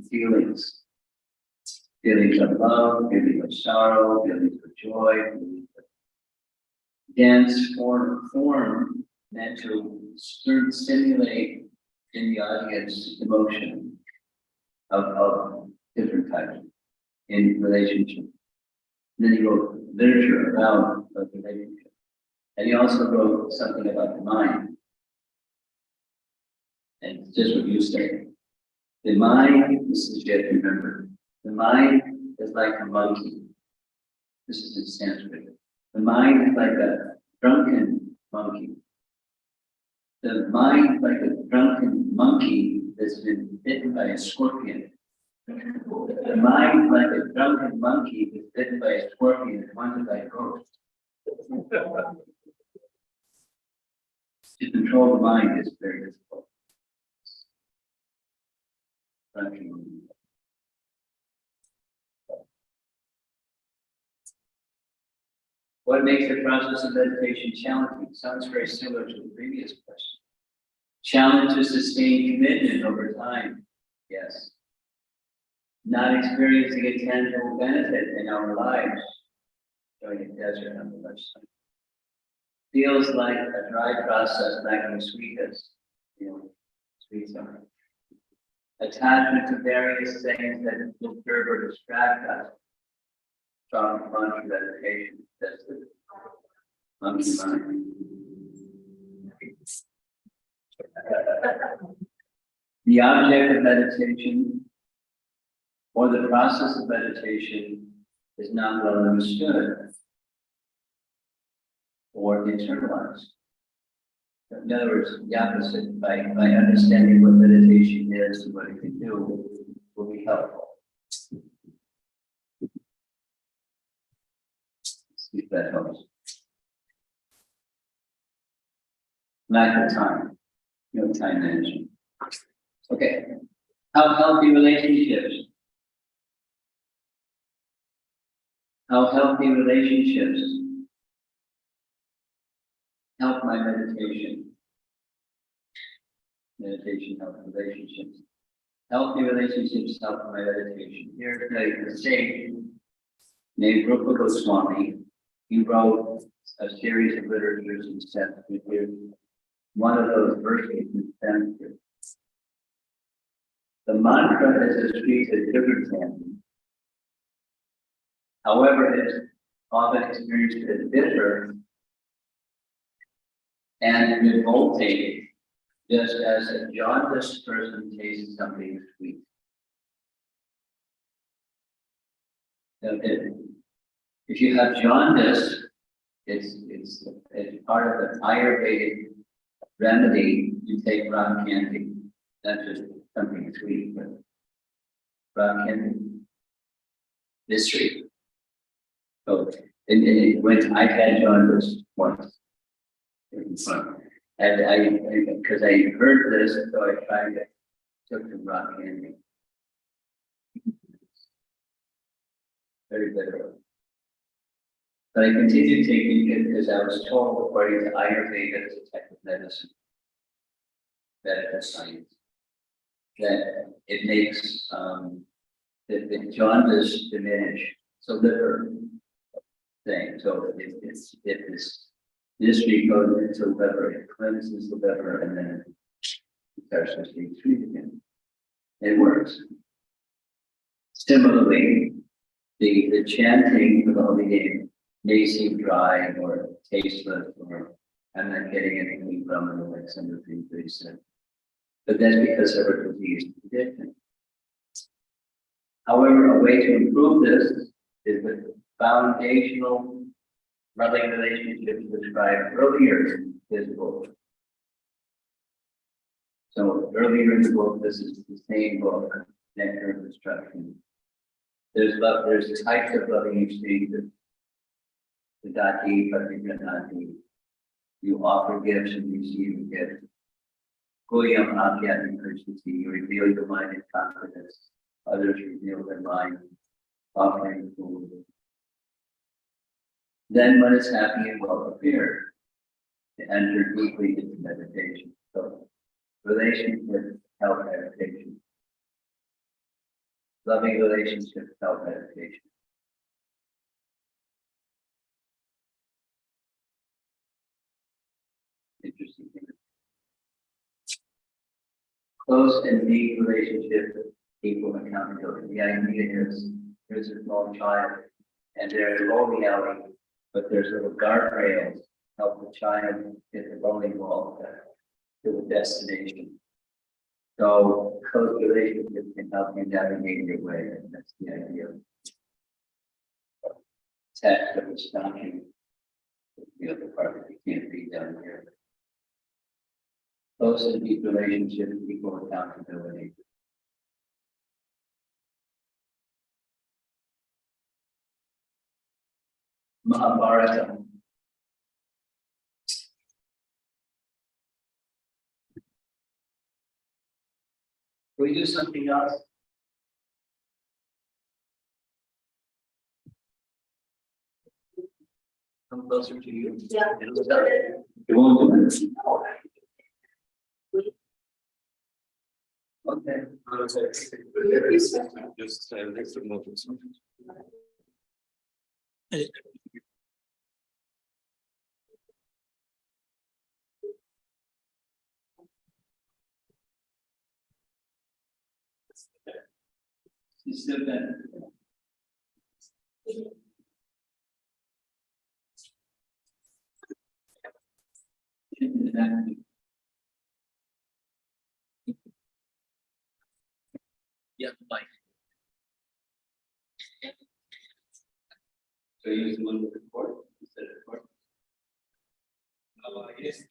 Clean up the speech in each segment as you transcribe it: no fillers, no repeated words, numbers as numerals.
feelings. Feelings of love, feelings of sorrow, feelings of joy, feelings of dense form meant to stimulate in the audience emotion of different types in relationship. And then he wrote literature about the relationship. And he also wrote something about the mind. And it's just what you say. The mind, this is yet to remember, the mind is like a monkey. This is in Sanskrit. The mind is like a drunken monkey. The mind is like a drunken monkey that's been bitten by a scorpion. The mind is like a drunken monkey that's bitten by a scorpion and haunted by ghosts. To control the mind is very difficult. What makes the process of meditation challenging? Sounds very similar to the previous question. Challenge to sustain commitment over time. Yes. Not experiencing a tangible benefit in our lives. Going to desert on the left side. Feels like a dry process lacking sweetness. Sweet summer. Attachment to various things that disturb or distract us from mantra meditation. That's the monkey mind. The object of meditation or the process of meditation is not well understood or internalized. In other words, the opposite, by understanding what meditation is and what it can do, will be helpful. See if that helps. Lack of time. No time management. Okay. How healthy relationships? How healthy relationships help my meditation. Meditation helps relationships. Healthy relationships help my meditation. Here's the sage named Rupa Goswami. He wrote a series of literatures in Sanskrit. One of those verses in Sanskrit. The mantra is a suite of different chanting. However, it is often experienced as bitter and revolting, just as a jaundiced person tastes something sweet. Okay. If you have jaundice, it's part of the Ayurvedic remedy. You take rock candy, not just something sweet, but rock candy, mystery. So, when I've had jaundice once, it was fun. And because I heard this, so I tried it, took some rock candy. Very bitter. But I continued taking it because I was told, according to Ayurveda, it's a type of medicine, medical science, that it makes the jaundice diminish. So liver thing. So it's mystery goes into the liver, it cleanses the liver, and then it starts to be sweet again. It works. Similarly, the chanting for the holy name may seem dry or tasteless, or I'm not getting anything from it, like some of the things they said. But that's because of our disease condition. However, a way to improve this is the foundational loving relationships described earlier in this book. So earlier in the book, this is the same book, Nectar of Instruction. There's love, there's types of loving exchanges. The dati, patigranati. You offer gifts and receive a gift. Goyam agyati krishti. You reveal your mind in confidence. Others reveal their mind, offering food. Then one is happy and well prepared to enter deeply into meditation. So relationships help meditation. Loving relationship, self-meditation. Interesting thing. Close and deep relationship, equal accountability. The idea is there's a small child and they're bowling alley, but there's little guardrails help the child get the bowling ball to the destination. So close relationships can help you navigate your way, and that's the idea. Text that was stopping the other part that you can't read down here. Close and deep relationships, equal accountability. Mahabharata. Can we do something else? Come closer to you. Yeah. You won't do it? Okay. Just next to Moses. You still there? Yeah, Mike. So you use one report instead of report? Yes.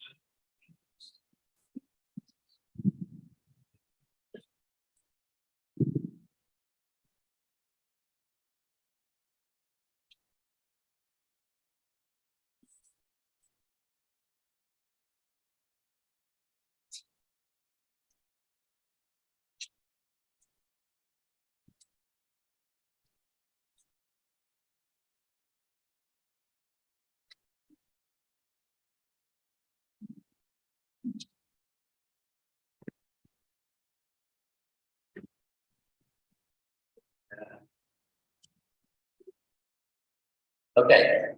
Okay.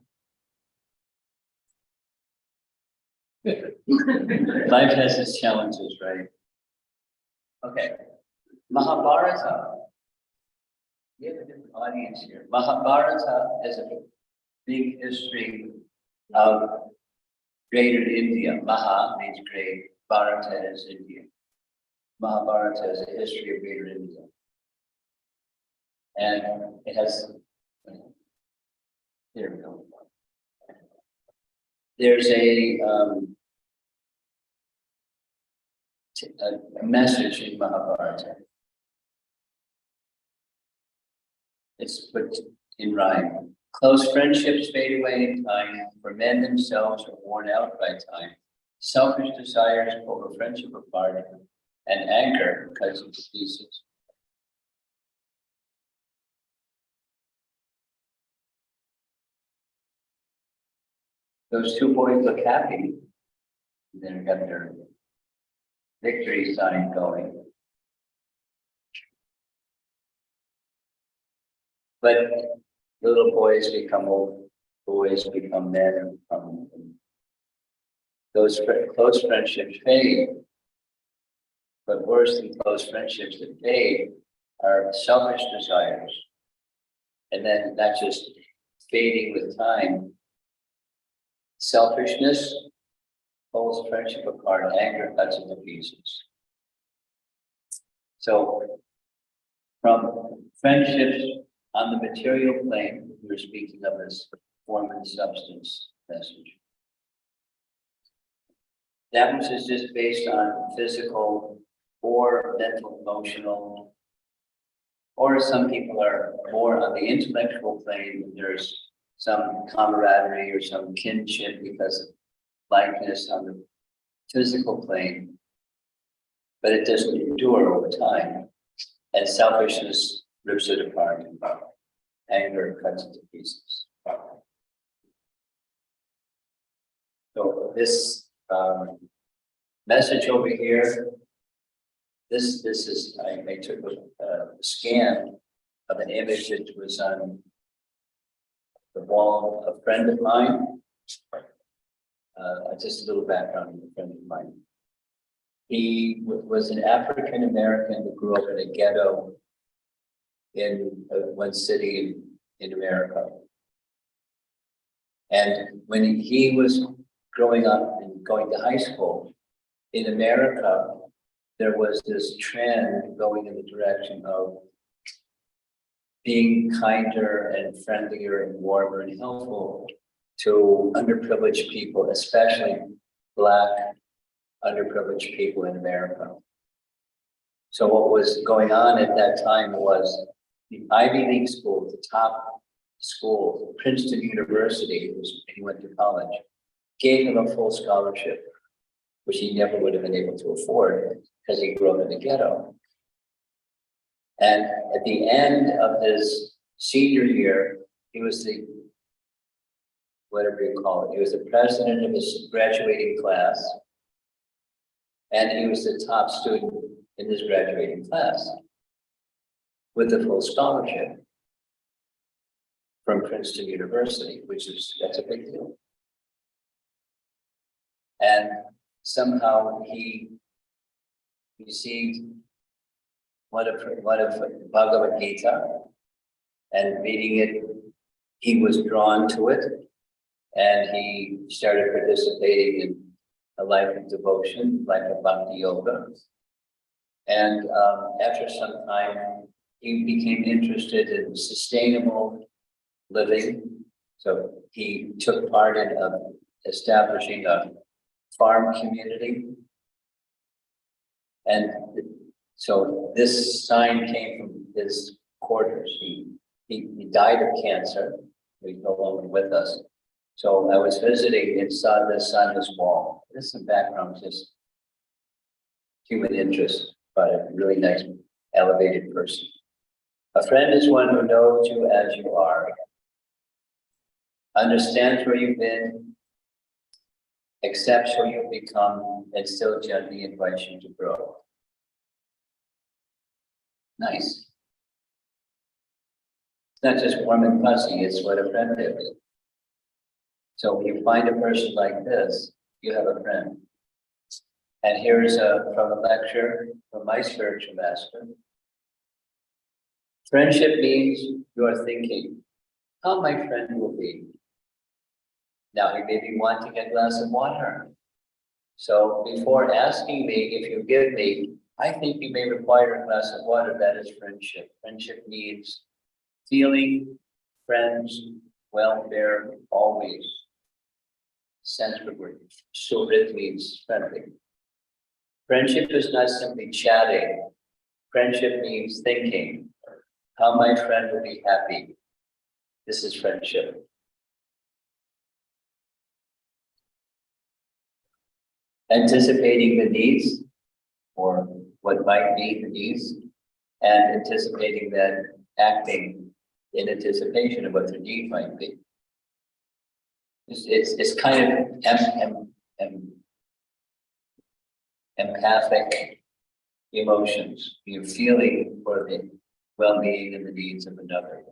Good. Life has its challenges, right? Okay. Mahabharata. We have a different audience here. Mahabharata is a big history of greater India. Maha means great, Bharata is India. Mahabharata is a history of greater India. And it has, here we go. There's a message in Mahabharata. It's put in rhyme. Close friendships fade away in time, for men themselves are worn out by time. Selfish desires pull a friendship apart, and anger cuts it to pieces. Those two boys look happy. They've got their victory sign going. But little boys become old, boys become men, those close friendships fade. But worse than close friendships that fade are selfish desires. And then not just fading with time. Selfishness pulls friendship apart, anger cuts it to pieces. So from friendships on the material plane, we're speaking of this form and substance message. That which is just based on physical or mental, emotional, or some people are more on the intellectual plane. There's some camaraderie or some kinship because of likeness on the physical plane, but it doesn't endure over time. And selfishness rips it apart, and anger cuts it to pieces. So this message over here, this is, I took a scan of an image that was on the wall of a friend of mine. Just a little background on a friend of mine. He was an African American who grew up in a ghetto in one city in America. And when he was growing up and going to high school in America, there was this trend going in the direction of being kinder and friendlier and warmer and helpful to underprivileged people, especially Black underprivileged people in America. So what was going on at that time was the Ivy League school, the top school, Princeton University, he went to college, gave him a full scholarship, which he never would have been able to afford because he grew up in the ghetto. And at the end of his senior year, he was the, whatever you call it, he was the president of his graduating class. And he was the top student in his graduating class with a full scholarship from Princeton University, that's a big deal. And somehow he received one of Bhagavad Gita, and reading it, he was drawn to it, and he started participating in a life of devotion, life of bhakti yoga. And after some time, he became interested in sustainable living. So he took part in establishing a farm community. And so this sign came from his quarters. He died of cancer. He's no longer with us. So I was visiting and saw this on his wall. This is some background, just human interest, but a really nice, elevated person. A friend is one who knows you as you are, understands where you've been, accepts who you've become, and still gently invites you to grow. Nice. It's not just warm and fuzzy, it's what a friend is. So when you find a person like this, you have a friend. And here's from a lecture from my spiritual master. Friendship means you are thinking how my friend will be. Now he may be wanting a glass of water. So before asking me if you give me, I think you may require a glass of water. That is friendship. Friendship means feeling friends, welfare, always. Sanskrit word, surit means friendly. Friendship is not simply chatting. Friendship means thinking, how my friend will be happy. This is friendship. Anticipating the needs, or what might be the needs, and anticipating that, acting in anticipation of what the need might be. It's kind of empathic emotions. You're feeling for the well-being and the needs of another.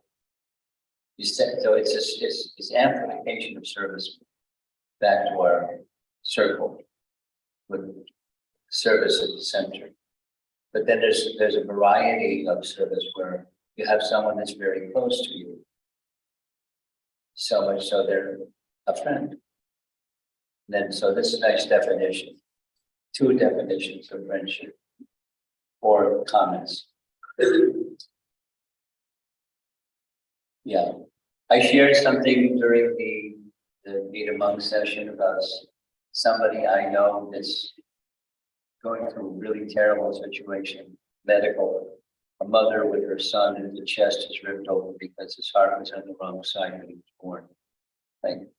So it's amplification of service back to our circle with service at the center. But then there's a variety of service where you have someone that's very close to you. So much so they're a friend. Then so this is a nice definition. 2 definitions of friendship or comments. Yeah. I shared something during the Meet Among session about somebody I know that's going through a really terrible situation, medical. A mother with her son, and the chest is ripped open because his heart was on the wrong side when he was born. Like,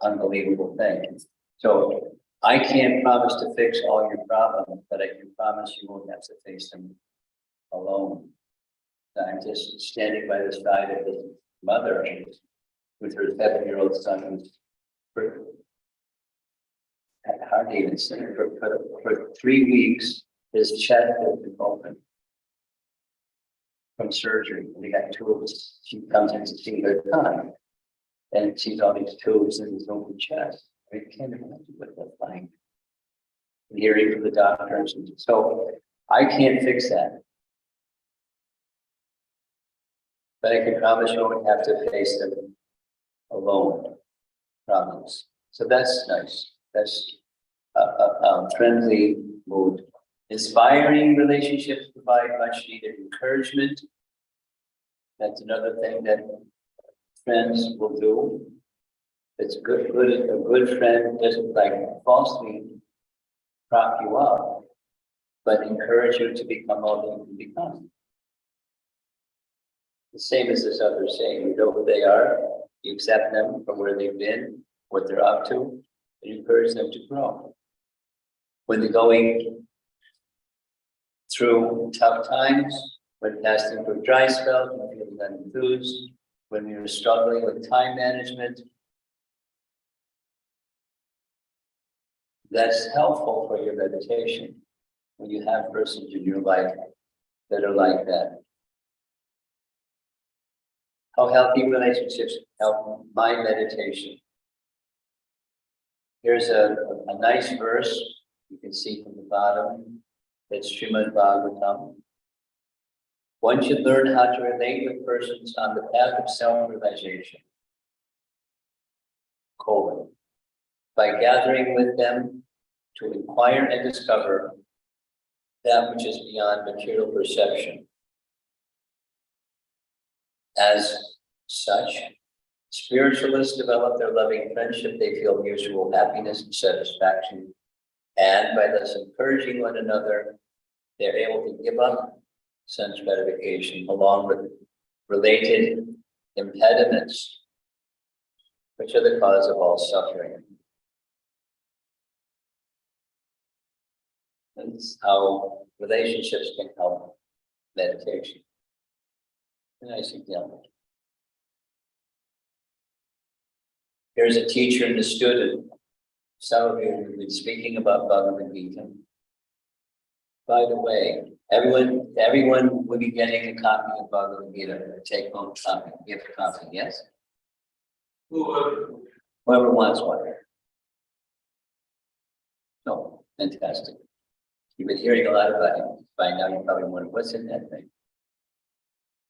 unbelievable thing. So I can't promise to fix all your problems, but I can promise you won't have to face them alone. I'm just standing by the side of his mother with her 7-year-old son who's hardly even seen for 3 weeks. His chest has been open. from surgery. We got tubes. She comes in to see her son. And sees all these tubes in his open chest. I can't imagine what that's like. Hearing from the doctors. And so I can't fix that. But I can promise you won't have to face them alone. Problems. So that's nice. That's a friendly mood. Inspiring relationships provide much needed encouragement. That's another thing that friends will do. It's good. A good friend doesn't like falsely prop you up, but encourage you to become all that you can become. The same as this other saying, you know who they are, you accept them from where they've been, what they're up to, and encourage them to grow. When they're going through tough times, when passing through dry spells, when feeling unenthused, when you're struggling with time management, that's helpful for your meditation. When you have persons in your life that are like that. How healthy relationships help my meditation. Here's a nice verse you can see from the bottom. It's Srimad Bhagavatam. One should learn how to relate with persons on the path of self-realization. By gathering with them to inquire and discover that which is beyond material perception. As such, spiritualists develop their loving friendship. They feel mutual happiness and satisfaction. And by thus encouraging one another, they're able to give up sense gratification along with related impediments, which are the cause of all suffering. That's how relationships can help meditation. A nice example. Here's a teacher and a student. Some of you have been speaking about Bhagavad Gita. By the way, everyone will be getting a copy of Bhagavad Gita, a take-home copy, gift copy, yes? Whoever wants one. No, fantastic. You've been hearing a lot about it. By now you probably wonder, what's in that thing?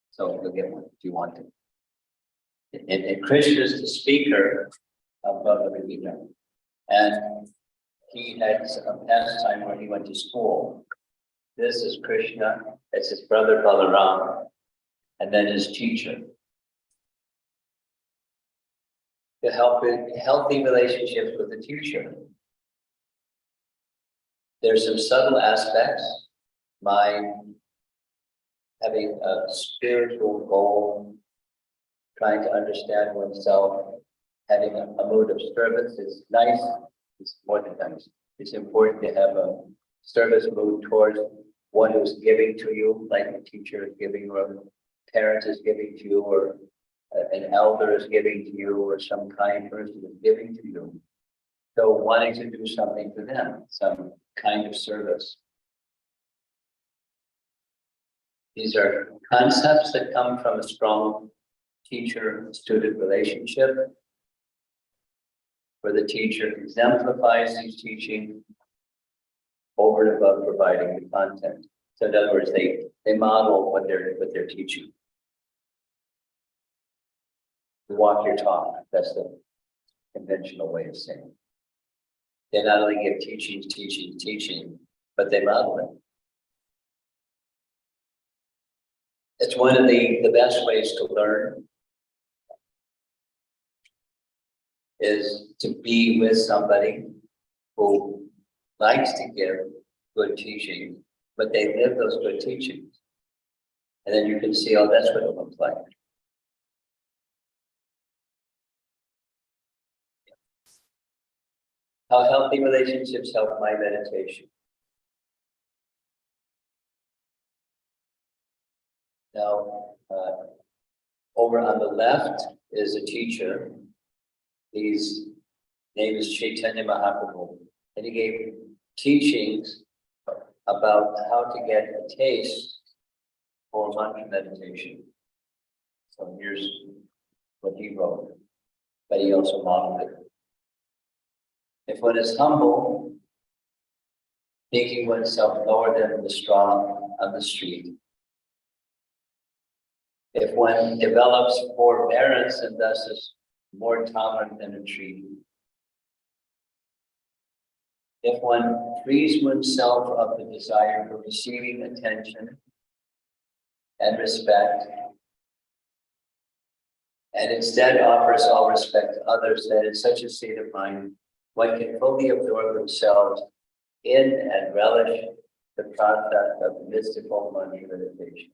So you'll get one if you want to. And Krishna is the speaker of Bhagavad Gita. And he had a pastime where he went to school. This is Krishna, it's his brother Balaram, and then his teacher. To help in healthy relationships with the teacher. There's some subtle aspects, mind having a spiritual goal, trying to understand oneself, having a mood of service is nice. It's more than nice. It's important to have a service mood towards one who's giving to you, like a teacher is giving, or a parent is giving to you, or an elder is giving to you, or some kind person is giving to you. So wanting to do something for them, some kind of service. These are concepts that come from a strong teacher-student relationship, where the teacher exemplifies these teachings over and above providing the content. So in other words, they model what they're teaching. You walk your talk. That's the conventional way of saying it. They not only give teaching, but they model it. It's one of the best ways to learn is to be with somebody who likes to give good teaching, but they live those good teachings. And then you can see, oh, that's what it looks like. How healthy relationships help my meditation. Now, over on the left is a teacher. His name is Chaitanya Mahaprabhu, and he gave teachings about how to get a taste for mantra meditation. So here's what he wrote, but he also modeled it. If one is humble, thinking oneself lower than the straw on the street. If one develops forbearance and thus is more tolerant than a tree. If one frees oneself of the desire for receiving attention and respect, and instead offers all respect to others, then in such a state of mind, one can fully absorb themselves in and relish the process of mystical mantra meditation.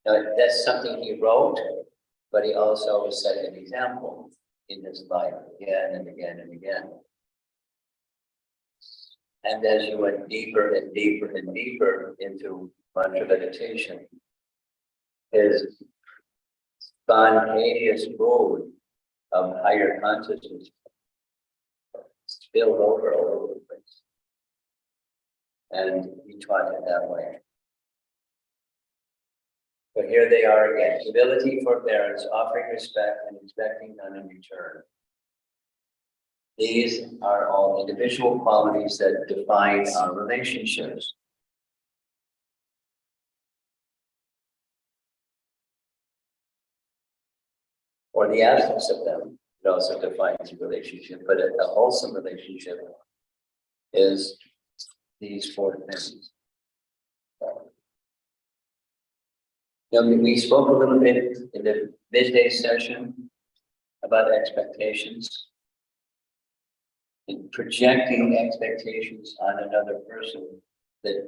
Now, that's something he wrote, but he also set an example in his life again and again and again. And as you went deeper and deeper and deeper into mantra meditation, his spontaneous mode of higher consciousness spilled over all over the place. And he taught it that way. But here they are again, humility, forbearance, offering respect, and expecting none in return. These are all individual qualities that define our relationships. Or the absence of them. It also defines a relationship, but a wholesome relationship is these four things. Now, we spoke a little bit in the midday session about expectations and projecting expectations on another person. That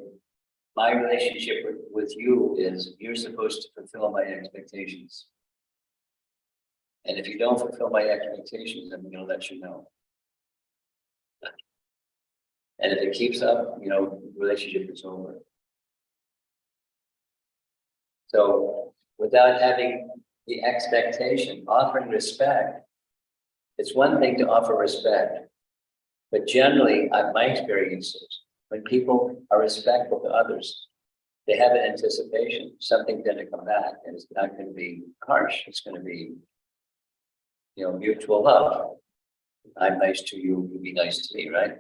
my relationship with you is you're supposed to fulfill my expectations. And if you don't fulfill my expectations, I'm going to let you know. And if it keeps up, relationship is over. So without having the expectation, offering respect, it's one thing to offer respect. But generally, my experience is when people are respectful to others, they have an anticipation, something's going to come back, and it's not going to be harsh. It's going to be, mutual love. I'm nice to you, you be nice to me, right?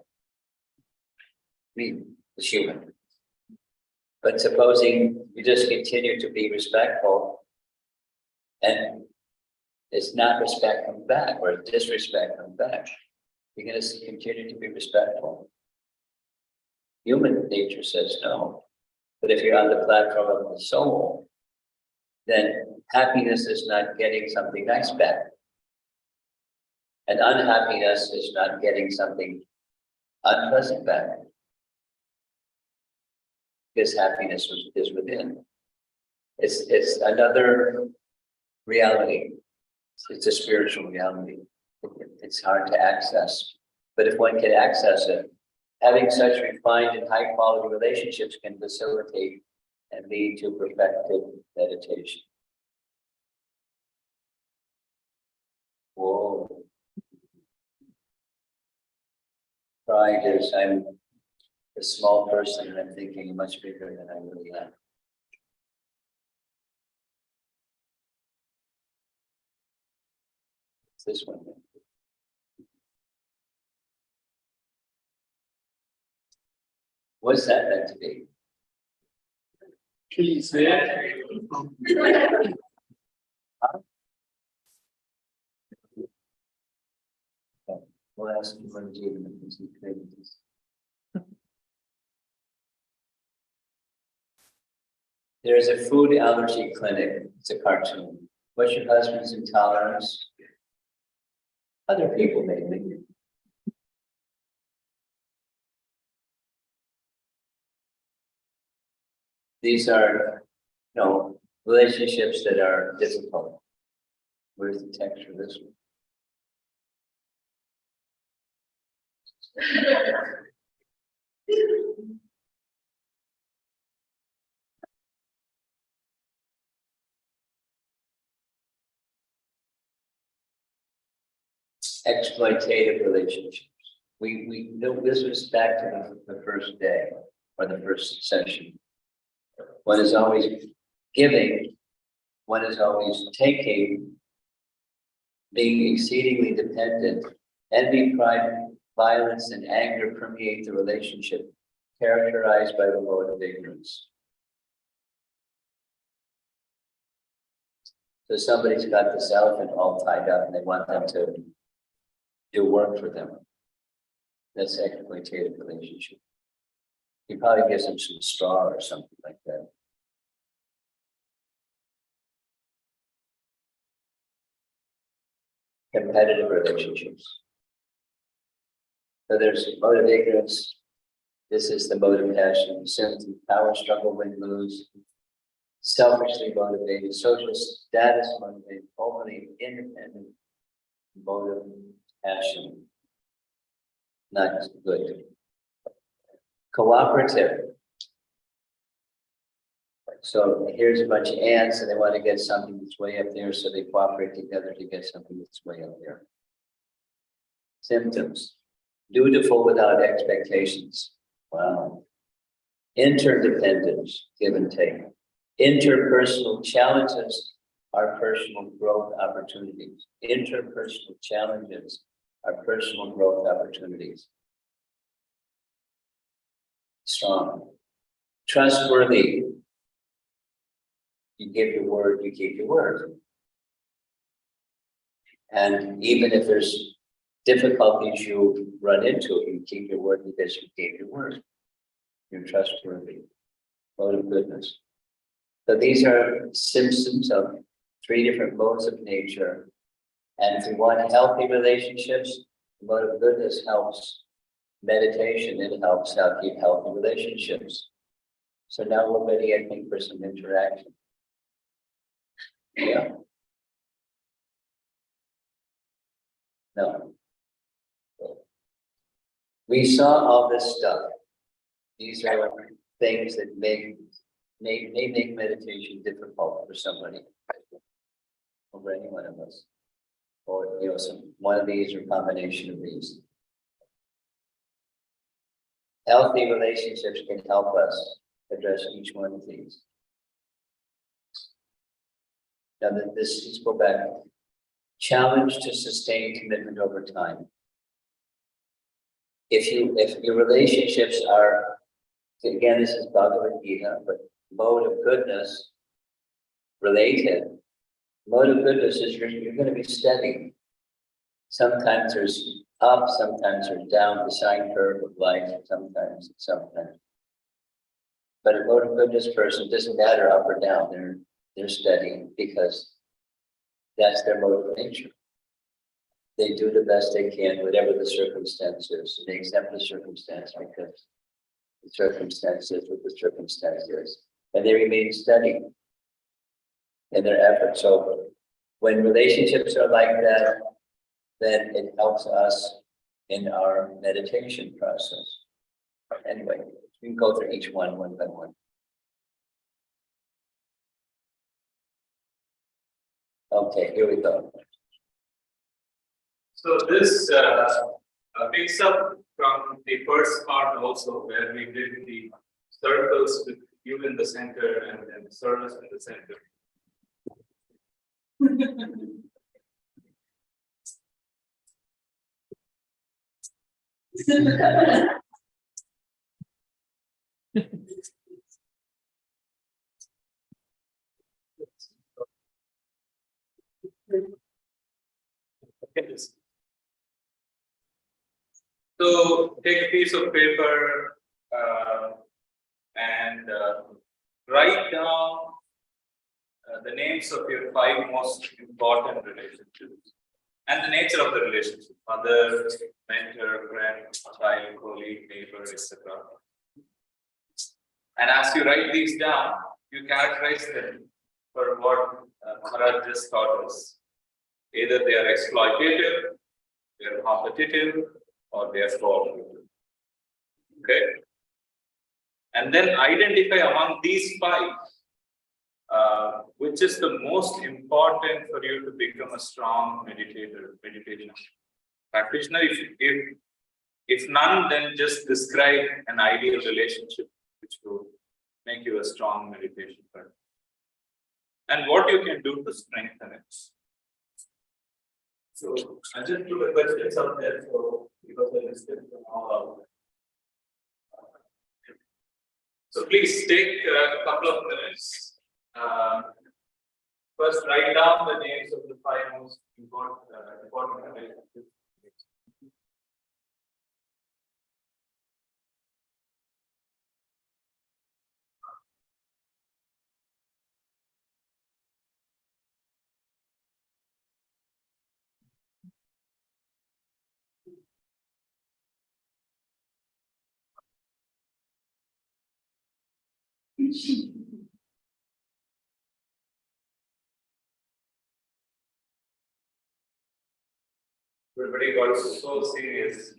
It's human. But supposing you just continue to be respectful and it's not respect comes back or disrespect comes back, you're going to continue to be respectful. Human nature says no. But if you're on the platform of the soul, then happiness is not getting something nice back. And unhappiness is not getting something unpleasant back. Because happiness is within. It's another reality. It's a spiritual reality. It's hard to access. But if one can access it, having such refined and high quality relationships can facilitate and lead to perfected meditation. Whoa. Pride is I'm a small person and I'm thinking much bigger than I really am. It's this one. What's that meant to be? Please, We'll ask you when you created this. There's a food allergy clinic. It's a cartoon. What's your husband's intolerance? Other people maybe. These are, relationships that are difficult. Where's the text for this one? Exploitative relationships. We know this was back to the first day. or the first session. One is always giving, one is always taking, being exceedingly dependent, envy, pride, violence, and anger permeate the relationship, characterized by the mode of ignorance. So somebody's got this elephant all tied up and they want them to do work for them. That's an exploitative relationship. He probably gives them some straw or something like that. Competitive relationships. So there's mode of ignorance. This is the mode of passion, sympathy, power struggle, win, lose. Selfishly motivated, social status motivated, overly independent, mode of passion. Not good. Cooperative. So here's a bunch of ants and they want to get something that's way up there, so they cooperate together to get something that's way up there. Symptoms. Dutiful without expectations. Wow. Interdependence, give and take. Interpersonal challenges are personal growth opportunities. Interpersonal challenges are personal growth opportunities. Strong. Trustworthy. You give your word, you keep your word. And even if there's difficulties you run into, you keep your word because you gave your word. You're trustworthy. Mode of goodness. So these are symptoms of 3 different modes of nature. And if we want healthy relationships, the mode of goodness helps meditation. It helps out keep healthy relationships. So now we're ready, I think, for some interaction. Yeah. No. We saw all this stuff. These are things that may make meditation difficult for somebody, or for any one of us, or one of these or combination of these. Healthy relationships can help us address each one of these. Now, let's go back. Challenge to sustain commitment over time. If your relationships are, again, this is Bhagavad Gita, but mode of goodness related. Mode of goodness is you're going to be steady. Sometimes there's up, sometimes there's down, the sine curve of life, sometimes. But a mode of goodness person doesn't matter up or down, they're steady because that's their mode of nature. They do the best they can, whatever the circumstances. They accept the circumstance because the circumstance is what the circumstance is. And they remain steady in their efforts. So when relationships are like that, then it helps us in our meditation process. Anyway, we can go through each one by one. Okay, here we go. So this picks up from the first part also, where we did the circles with you in the center and then service in the center. Okay. So take a piece of paper and write down the names of your 5 most important relationships and the nature of the relationship: mother, mentor, friend, child, colleague, neighbor, etc. And as you write these down, you characterize them for what Maharaj just taught us. Either they are exploitative, they are competitive, or they are cooperative. Okay? And then identify among these 5 which is the most important for you to become a strong meditation practitioner. If none, then just describe an ideal relationship which will make you a strong meditation partner. And what you can do to strengthen it. So I just put the questions out there for because I listed them all out. So please take a couple of minutes. First, write down the names of the 5 most important relationships. Everybody got so serious.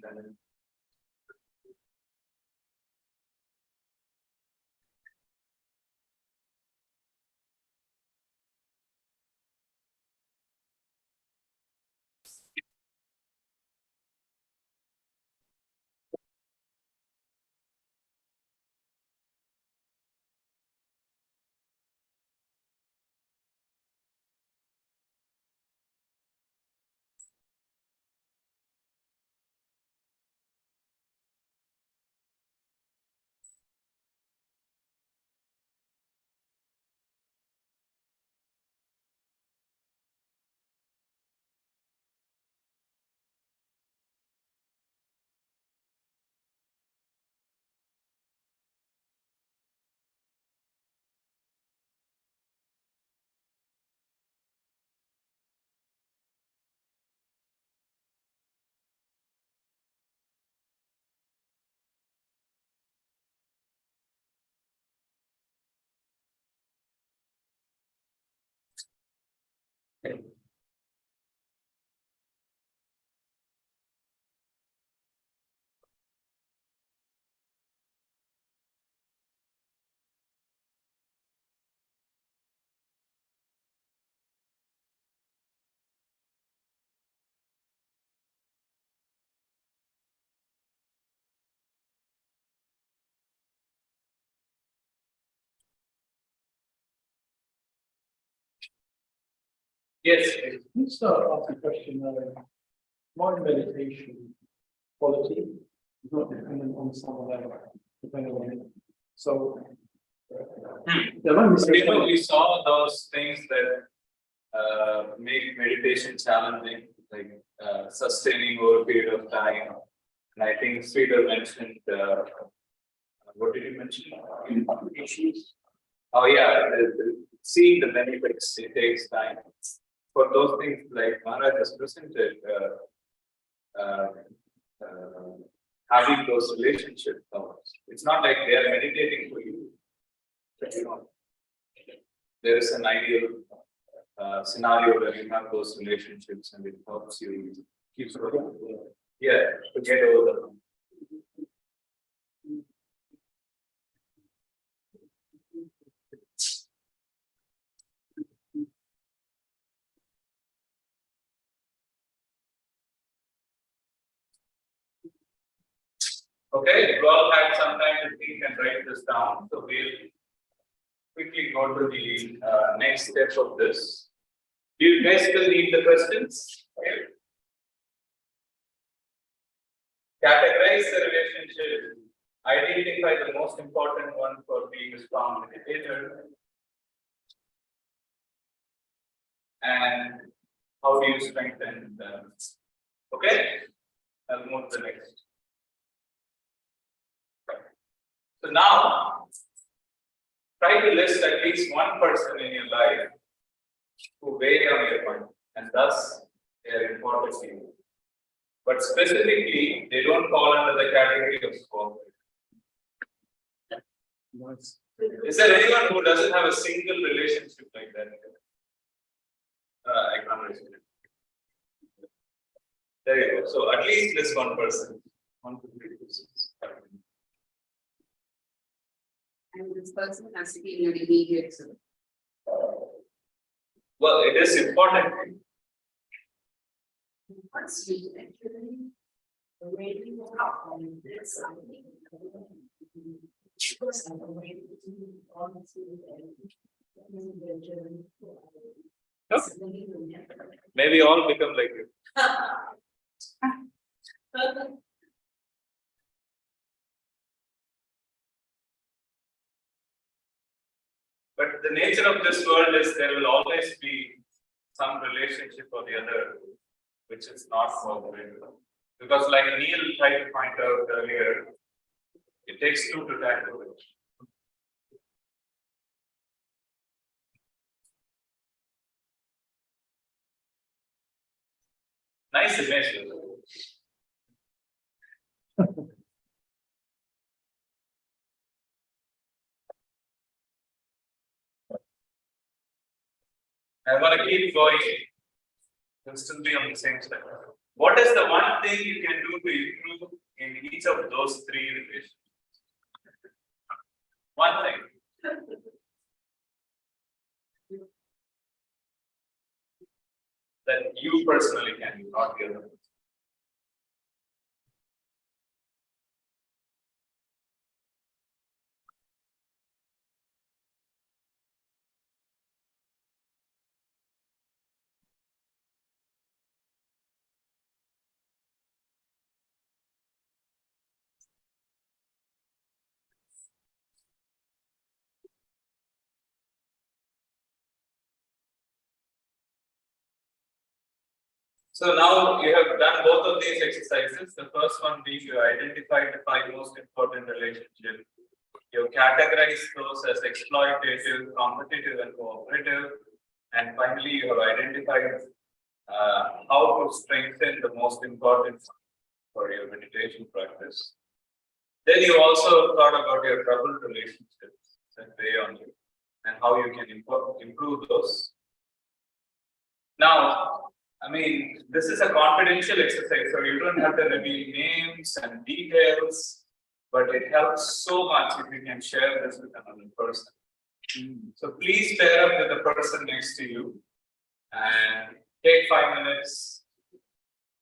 Yes. Let's start off the question, my meditation quality is not dependent on someone else, depending on it. So, there might be So, you know, we saw those things that make meditation challenging, like sustaining over a period of time. And I think Sridhar mentioned, what did you mention? Patience. Oh yeah, seeing the benefits, it takes time. For those things like Maharaj has presented, having those relationships, it's not like they are meditating for you. But, you know, there is an ideal scenario where you have those relationships and it helps you keep going. Yeah, to get over them. Okay, you all had some time to think and write this down. So we'll quickly go to the next step of this. Do you guys still need the questions? Okay. Categorize the relationship. Identify the most important one for being a strong meditator. And how do you strengthen them? Okay, I'll move to the next. So now, try to list at least one person in your life who weigh on your mind, and thus they are important to you. But specifically, they don't fall under the category of sport. Nice. Is there anyone who doesn't have a single relationship like that? I can't raise it. There you go. So at least list one person. 1 to 3 persons. And this person has to be in your immediate circle. Well, it is important. What's actually really helpful in this? Maybe all become like you. But the nature of this world is there will always be some relationship or the other which is not cooperative. Because like Neil tried to point out earlier, it takes two to tango. Nice image. I want to keep going. We'll still be on the same step. What is the one thing you can do to improve in each of those three relations? One thing. That you personally can do, not the other. So now you have done both of these exercises. The first one being you identified the 5 most important relationships. You categorize those as exploitative, competitive, and cooperative. And finally, you have identified how to strengthen the most important for your meditation practice. Then you also thought about your troubled relationships that weigh on you and how you can improve those. Now, I mean, this is a confidential exercise, so you don't have to reveal names and details, but it helps so much if you can share this with another person. So please pair up with the person next to you and take 5 minutes,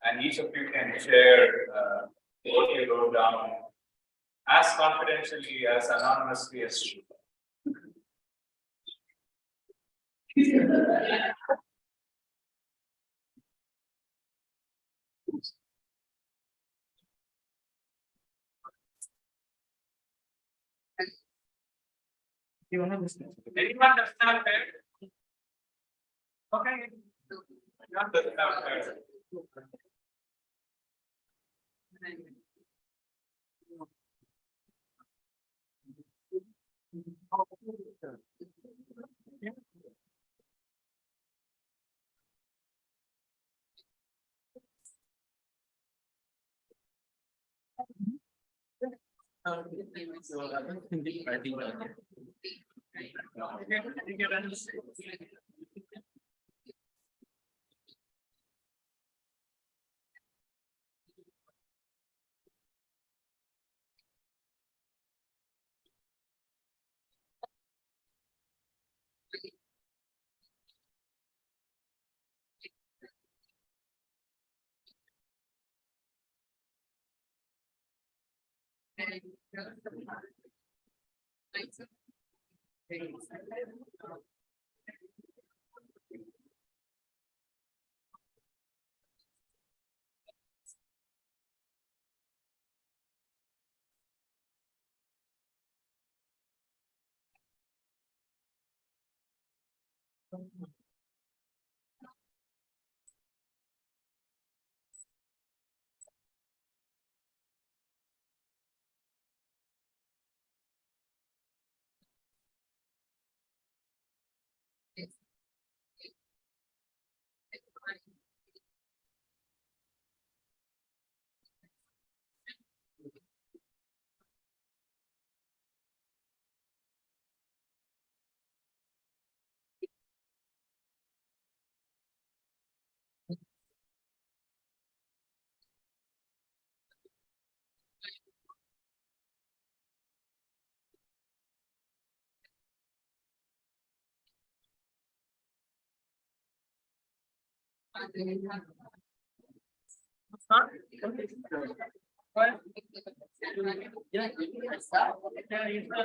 and each of you can share what you wrote down as confidentially, as anonymously as you. Anyone does not have hair? Okay. Not doesn't have hair.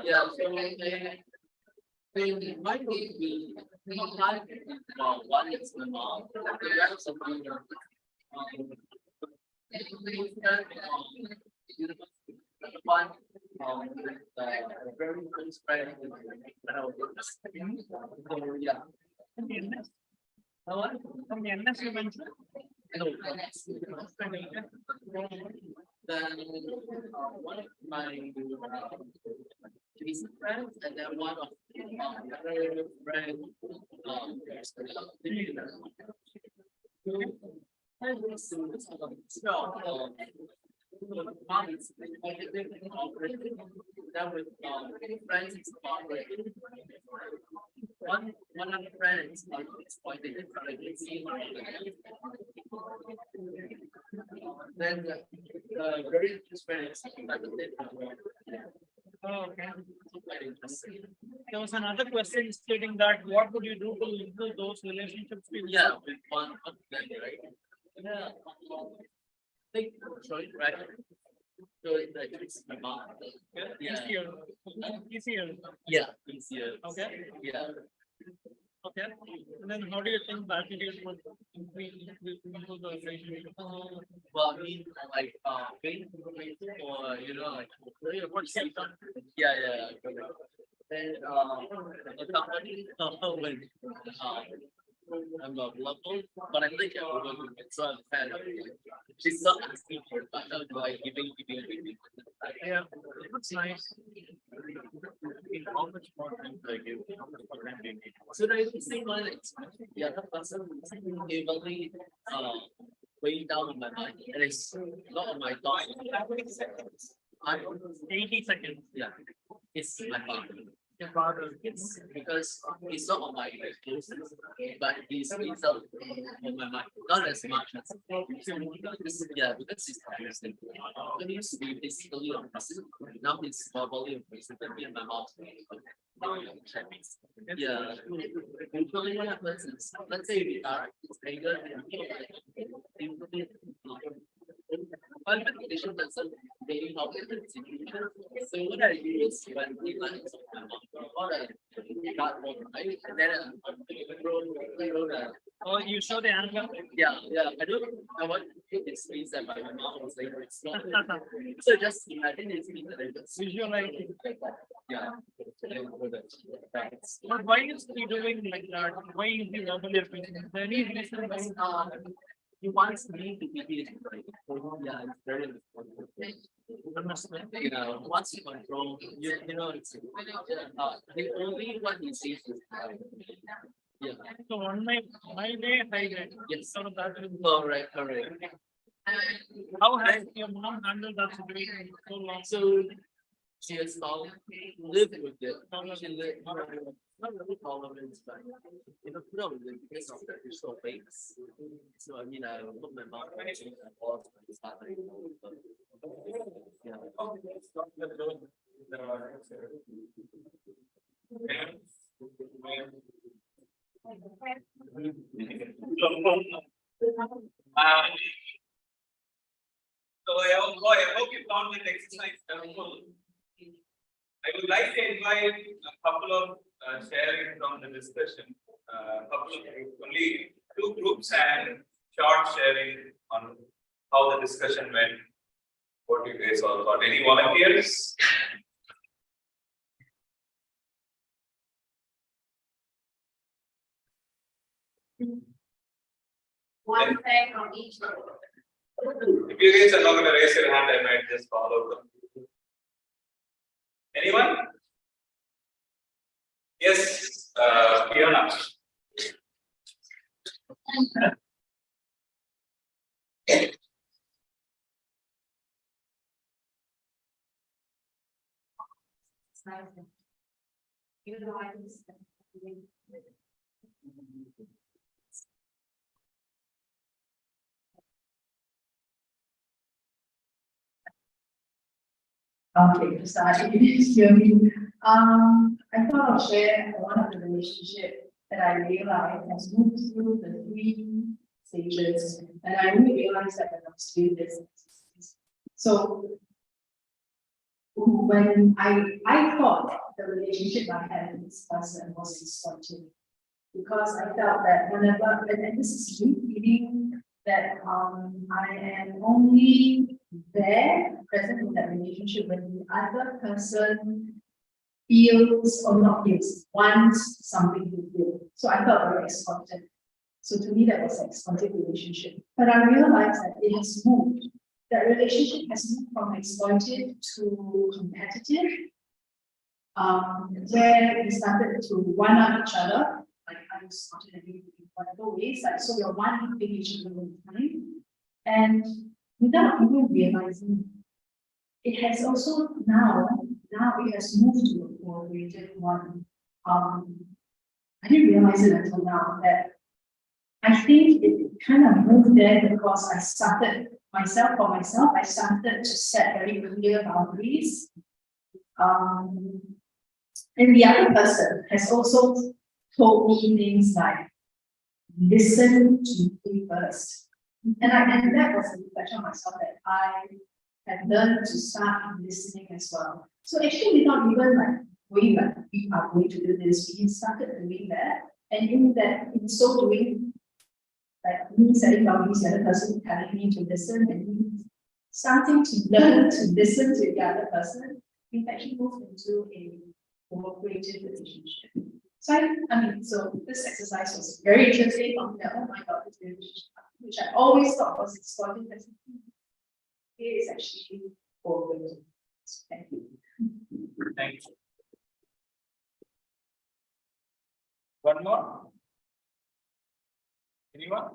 Yeah, so they might be one is my mom, the rest of my one very close friend. Yeah. From the NS you mentioned? No, then one of my recent friends, and then one of other friend. That with friends is one of the friends exploited it, but I didn't see then very close friends. Oh, okay. There was another question stating that what would you do to improve those relationships with? Yeah, with one of them, right? Yeah. Think, sorry, right? So it's my mom. Yeah. Easier. Easier. Yeah, easier. Okay. Yeah. Okay. And then how do you think that it would improve the relationship? Well, I mean, like, being or like, yeah. And the company when I'm not level, but I think I will try to fan. She's not asking for it, but I'm like giving. Yeah, that's nice. How much more time do I give? How much more time do you need? So I think one the other person is only weighing down on my mind, and it's not on my thoughts. 80 seconds. Yeah, it's my father. Your father. It's because it's not on my closest, but it's on my mind. Not as much as yeah, because it's constant. It used to be basically on person. Now it's verbally on person. Me and my mom. Yeah. Usually what happens is, let's say we are it's anger and one meditation doesn't really help in the situation. So what I do is when we learn my mom, or I got one right, and then Oh, you show the anger. yeah. I want to hit this face that my mom was like, it's not. So just imagine it's me that I just Visualize. yeah. But why is he doing like that? Why is he verbally abusing? Is there any reason why? He wants me to be his right. Yeah, it's very important. Once you control, it's the only one he sees is yeah. So on my day, high grade. Yes. So that is Correct. how has your mom handled that situation so long? So she has lived with it. She lived not really tolerance, but put up with it because of the visual face. So I mean, I look my mom actually all my father. Yeah. So I hope you found this exercise helpful. I would like to invite a couple of sharing from the discussion. Only two groups and short sharing on how the discussion went. What you guys all thought? Any volunteers? One thing on each. If you guys are not going to raise your hand, I might just follow them. Anyone? Yes, Fiona. Okay, so I think you hear me. I thought I'll share one of the relationship that I realized has moved through the 3 stages, and I really realized that I was doing this. So when I thought the relationship I had with this person was exploitative, because I felt that whenever, and this is me feeling that I am only there, present in that relationship when the other person feels or not feels, wants something to feel. So I felt very exploited. So to me, that was an exploited relationship. But I realized that it has moved. That relationship has moved from exploited to competitive, where we started to one up each other. Like I was started in whatever ways, like so we're one upping each other all the time. And without even realizing, it has also now it has moved to a cooperative one. I didn't realize it until now that I think it kind of moved there because I started I started to set very clear boundaries. And the other person has also told me things like, listen to me first. And that was a reflection on myself that I had learned to start listening as well. So actually without even like going like we are going to do this, we started doing that. And in so doing, like me setting boundaries, the other person telling me to listen, and me starting to learn to listen to the other person, we've actually moved into a cooperative relationship. So so this exercise was very interesting. Oh my God, this relationship, which I always thought was exploiting, it is actually cooperative. Thank you. Thank you. One more? Anyone?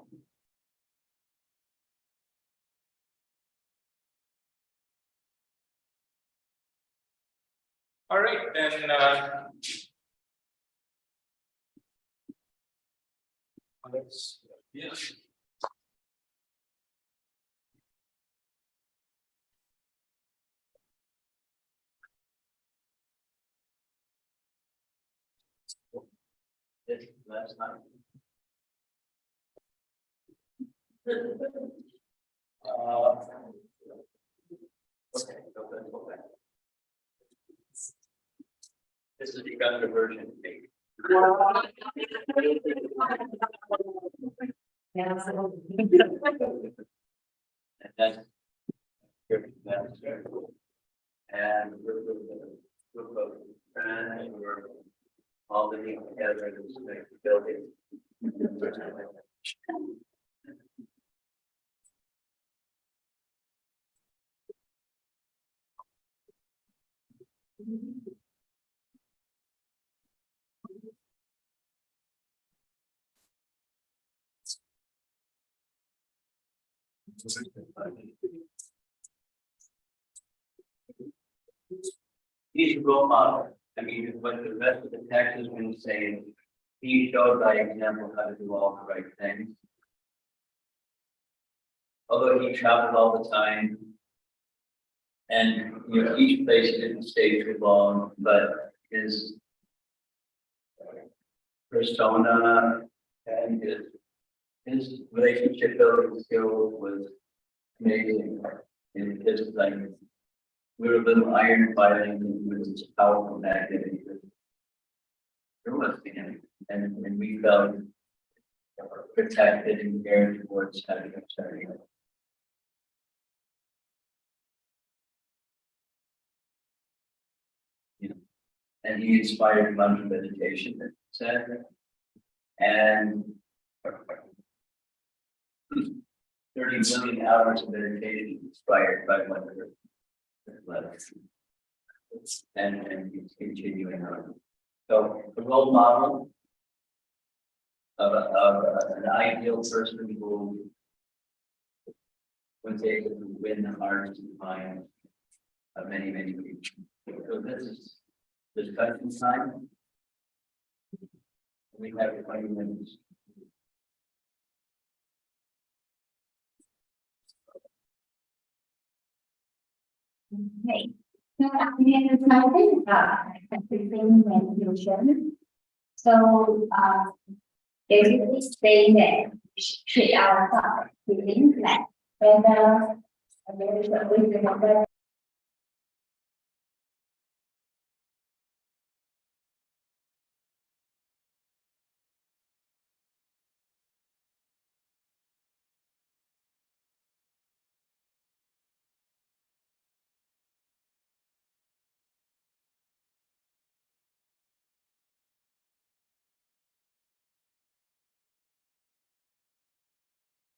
All right, then, yes. This last time. Okay, go back. This is the younger version. And that's very cool. And we're group of friends, and we're all living together in this big building. He's a role model. I mean, what the rest of the text has been saying, he showed by example how to do all the right things. Although he traveled all the time, and each place didn't stay too long, but his persona and his relationship building skill was amazing. And just like we were a little iron fighting, and it was this powerful magnet. There was him, and we felt protected and cared towards having a starting. And he inspired a bunch of meditation that said, and 30 million hours of meditation inspired by one of the letters. And he's continuing on. So the role model of an ideal person who was able to win the hearts and minds of many, many people. So this is discussion time. We have 20 minutes. Okay. So we have decided everything meditation. So basically saying that we should treat our thoughts, feelings like whether And there is always remember